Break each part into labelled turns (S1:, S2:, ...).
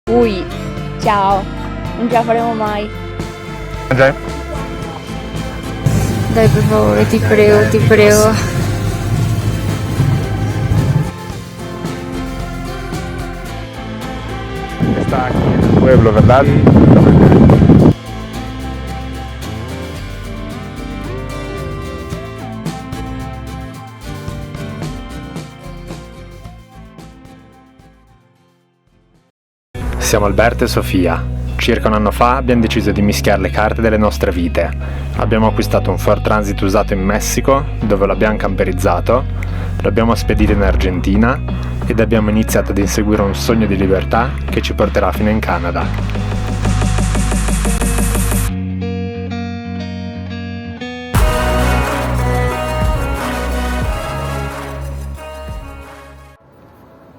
S1: Ui, ciao, non ce la faremo mai.
S2: Dai.
S3: Dai, per favore, ti prego, ti prego.
S2: Está aquí en el pueblo, ¿verdad? Siamo Alberto e Sofia. Circa un anno fa abbiamo deciso di mischiare le carte delle nostre vite. Abbiamo acquistato un Ford Transit usato in Messico, dove l'abbiamo camperizzato, l'abbiamo spedito in Argentina ed abbiamo iniziato ad inseguire un sogno di libertà che ci porterà fino in Canada.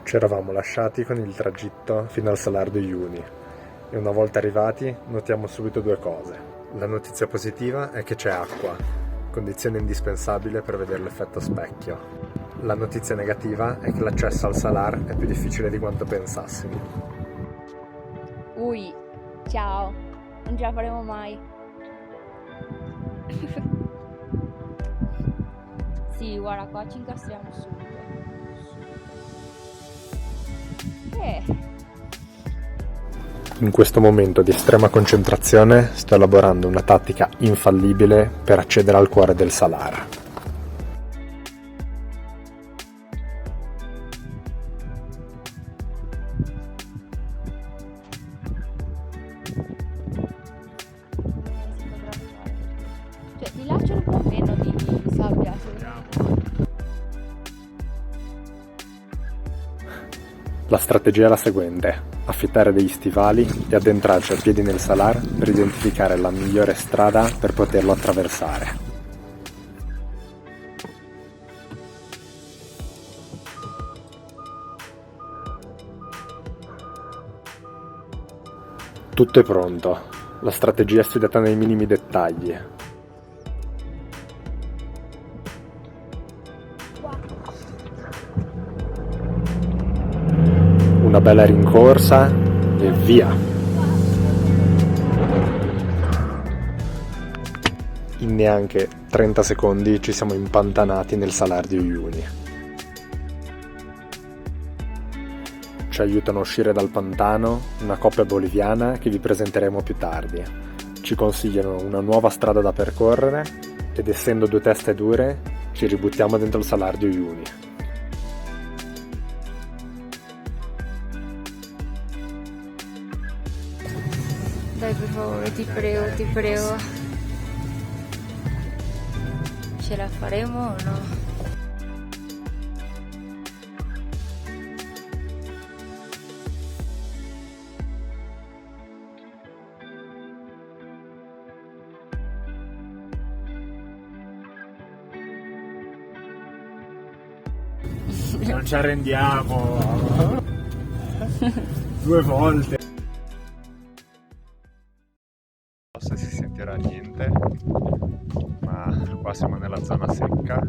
S2: Ci eravamo lasciati con il tragitto fino al Salar de Uyuni e una volta arrivati notiamo subito due cose. La notizia positiva è che c'è acqua, condizione indispensabile per vedere l'effetto specchio. La notizia negativa è che l'accesso al Salar è più difficile di quanto pensassimo.
S1: Ui, ciao, non ce la faremo mai. Sì, guarda, qua ci incastriamo subito.
S2: In questo momento di estrema concentrazione sto elaborando una tattica infallibile per accedere al cuore del Salar.
S1: Cioè, di là c'è un po' meno di sabbia.
S2: La strategia è la seguente: affittare degli stivali e addentrarci a piedi nel Salar per identificare la migliore strada per poterlo attraversare. Tutto è pronto, la strategia è studiata nei minimi dettagli. Una bella rincorsa e via! In neanche 30 secondi ci siamo impantanati nel Salar di Uyuni. Ci aiutano a uscire dal pantano una coppia boliviana che vi presenteremo più tardi. Ci consigliano una nuova strada da percorrere ed essendo due teste dure ci ributtiamo dentro il Salar di Uyuni.
S3: Dai, per favore, ti prego, ti prego. Ce la faremo o no?
S2: Non ci arrendiamo! 2 volte! Non so se si sentirà niente, ma qua siamo nella zona secca,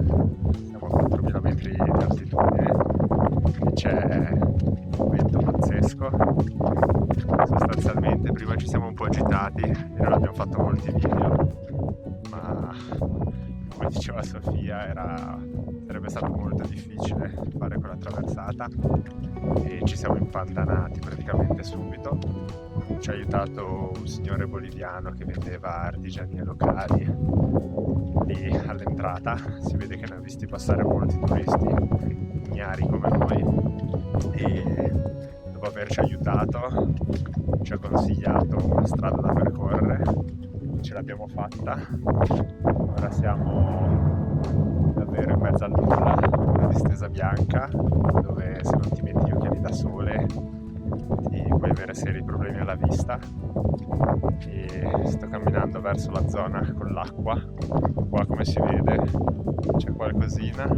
S2: siamo a 4000 metri di altitudine, quindi c'è un vento pazzesco. Sostanzialmente prima ci siamo un po' agitati e non abbiamo fatto molti video, ma come diceva Sofia sarebbe stato molto difficile fare quella traversata e ci siamo impantanati praticamente subito. Ci ha aiutato un signore boliviano che vendeva artigianie locali lì all'entrata. Si vede che ne ha visti passare molti turisti ignari come noi e dopo averci aiutato ci ha consigliato una strada da percorrere. Ce l'abbiamo fatta, ora siamo davvero in mezzo al nulla, una distesa bianca dove se non ti metti gli occhiali da sole ti puoi avere seri problemi alla vista e sto camminando verso la zona con l'acqua. Qua come si vede c'è qualcosina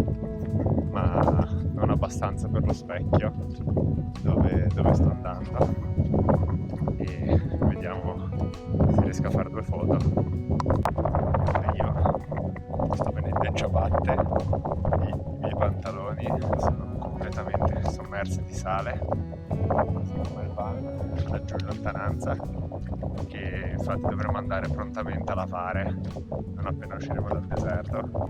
S2: ma non abbastanza per lo specchio dove sto andando e vediamo se riesco a fare 2 foto. Io sto venendo in ciabatte, i miei pantaloni sono completamente sommerse di sale, così come il van laggiù in lontananza, che infatti dovremo andare prontamente a lavare non appena usciremo dal deserto.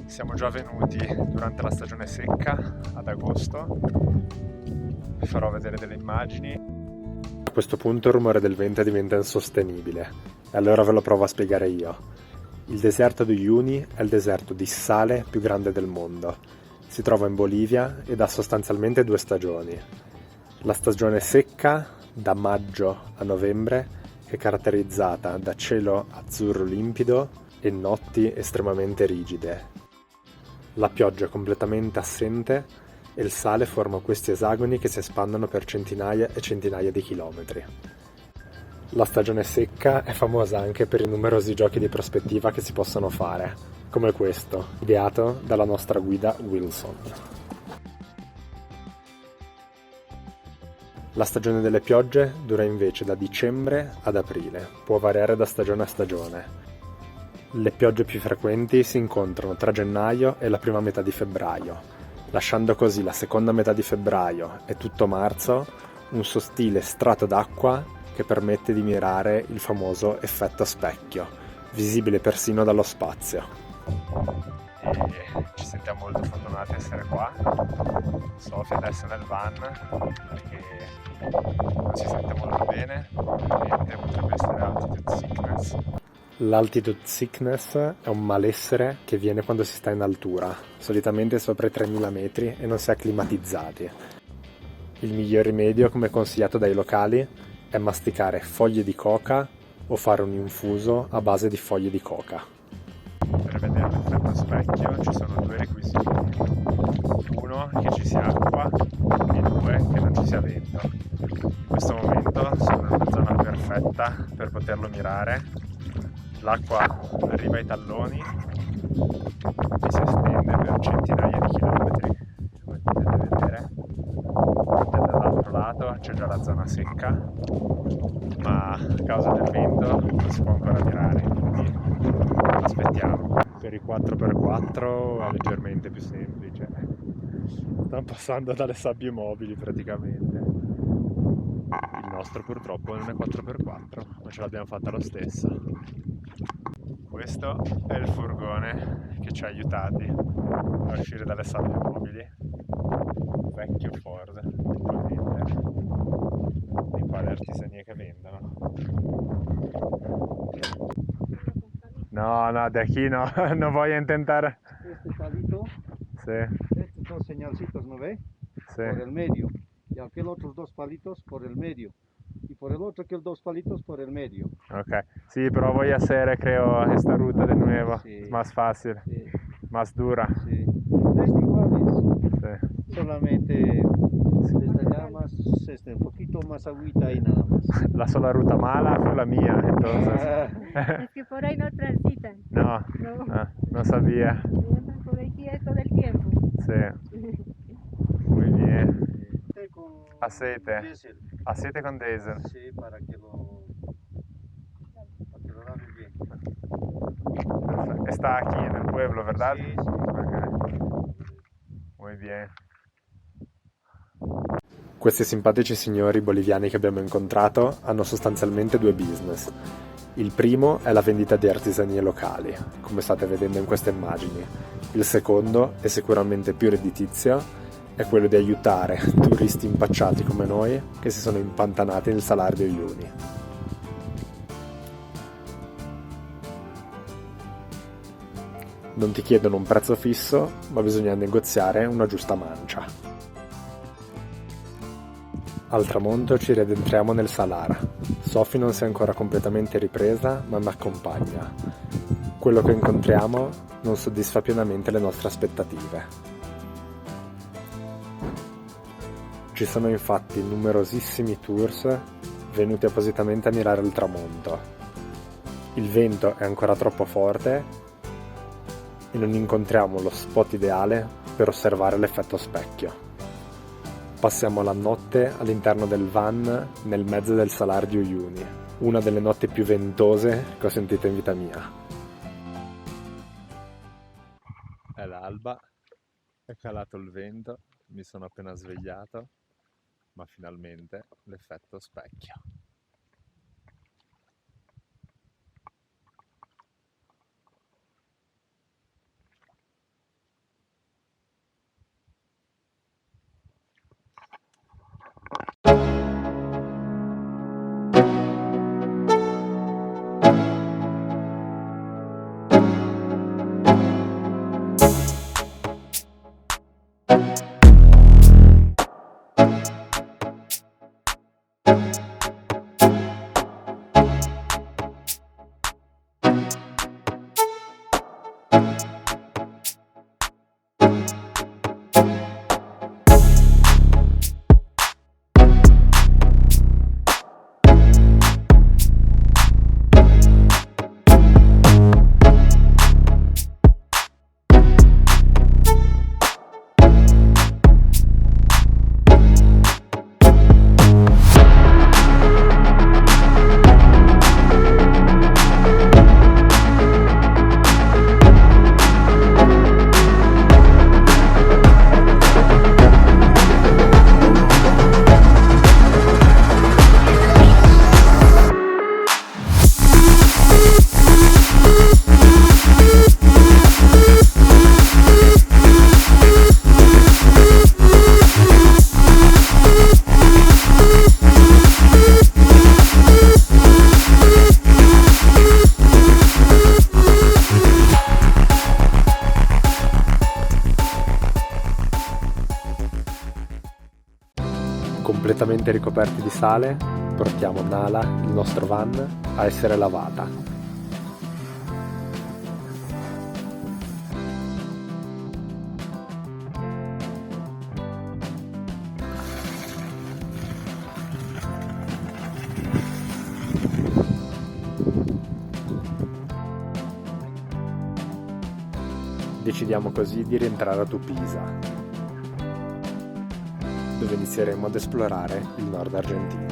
S2: Siamo già venuti durante la stagione secca, ad agosto. Vi farò vedere delle immagini. A questo punto il rumore del vento diventa insostenibile e allora ve lo provo a spiegare io. Il deserto di Uyuni è il deserto di sale più grande del mondo. Si trova in Bolivia ed ha sostanzialmente 2 stagioni. La stagione secca, da maggio a novembre, è caratterizzata da cielo azzurro limpido e notti estremamente rigide. La pioggia è completamente assente e il sale forma questi esagoni che si espandono per centinaia e centinaia di chilometri. La stagione secca è famosa anche per i numerosi giochi di prospettiva che si possono fare, come questo, ideato dalla nostra guida Wilson. La stagione delle piogge dura invece da dicembre ad aprile, può variare da stagione a stagione. Le piogge più frequenti si incontrano tra gennaio e la prima metà di febbraio, lasciando così la seconda metà di febbraio e tutto marzo un sottile strato d'acqua che permette di mirare il famoso effetto specchio, visibile persino dallo spazio. E ci sentiamo molto fortunati ad essere qua. Sofia adesso nel van perché non si sente molto bene, niente, potrebbe essere altitude sickness. L'altitude sickness è un malessere che viene quando si sta in altura, solitamente sopra i 3000 metri e non si è acclimatizzati. Il miglior rimedio, come consigliato dai locali, è masticare foglie di coca o fare un infuso a base di foglie di coca. Per vedere l'effetto specchio ci sono 2 requisiti: 1 che ci sia acqua e 2 che non ci sia vento. In questo momento sono in una zona perfetta per poterlo mirare. L'acqua arriva ai talloni e si estende per centinaia di chilometri, come potete vedere. Dall'altro lato c'è già la zona secca, ma a causa del vento non si può ancora mirare, quindi aspettiamo. Per i 4x4 è leggermente più semplice, stanno passando dalle sabbie mobili praticamente. Il nostro purtroppo non è 4x4, ma ce l'abbiamo fatta lo stesso. Questo è il furgone che ci ha aiutati a uscire dalle sabbie mobili. Vecchio Ford, ovviamente, di qua le artigianie che vendono. No, de aquí no, no voy a intentar.
S4: Este palito,
S2: Sí,
S4: estos 2 señalcitos, ¿no ve?
S2: sí.
S4: Por el medio. Y aquel otros 2 palitos por el medio. Y por el otro aquel 2 palitos por el medio.
S2: Ok, sí, pero voy a hacer, creo, esta ruta de nuevo.
S4: Sí.
S2: Es más fácil,
S4: Sí,
S2: más dura.
S4: sí. Este iguales.
S2: Sí.
S4: Solamente desde allá más, un poquito más agüita y nada más.
S2: La sola ruta mala fue la mía, entonces.
S5: Es que por ahí no transitan,
S2: No, no sabía.
S5: andan por aquí todo el tiempo.
S2: Sí, muy bien.
S4: Este con
S2: Aceite.
S4: diésel.
S2: Aceite con diesel.
S4: Sí, para que lo lave bien.
S2: Perfecto. Está aquí en el pueblo, ¿verdad?
S4: Sí, sí.
S2: Ok. Muy bien. Questi simpatici signori boliviani che abbiamo incontrato hanno sostanzialmente 2 business. Il primo è la vendita di artigianie locali, come state vedendo in queste immagini. Il secondo, e sicuramente più redditizio, è quello di aiutare turisti impacciati come noi che si sono impantanati nel Salar di Uyuni. Non ti chiedono un prezzo fisso, ma bisogna negoziare una giusta mancia. Al tramonto ci riaddentriamo nel Salar. Sophie non si è ancora completamente ripresa, ma mi accompagna. Quello che incontriamo non soddisfa pienamente le nostre aspettative. Ci sono infatti numerosissimi tours venuti appositamente a mirare il tramonto. Il vento è ancora troppo forte e non incontriamo lo spot ideale per osservare l'effetto specchio. Passiamo la notte all'interno del van nel mezzo del Salar di Uyuni, una delle notti più ventose che ho sentito in vita mia. È l'alba, è calato il vento mi sono appena svegliato, ma finalmente l'effetto specchio. Completamente ricoperti di sale, portiamo Nala, il nostro van, a essere lavata. Decidiamo così di rientrare a Tupiza, dove inizieremo ad esplorare il nord argentino.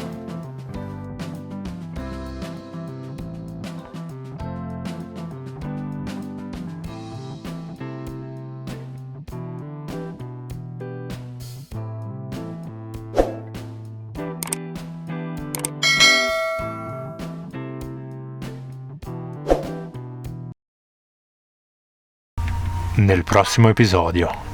S2: Nel prossimo episodio.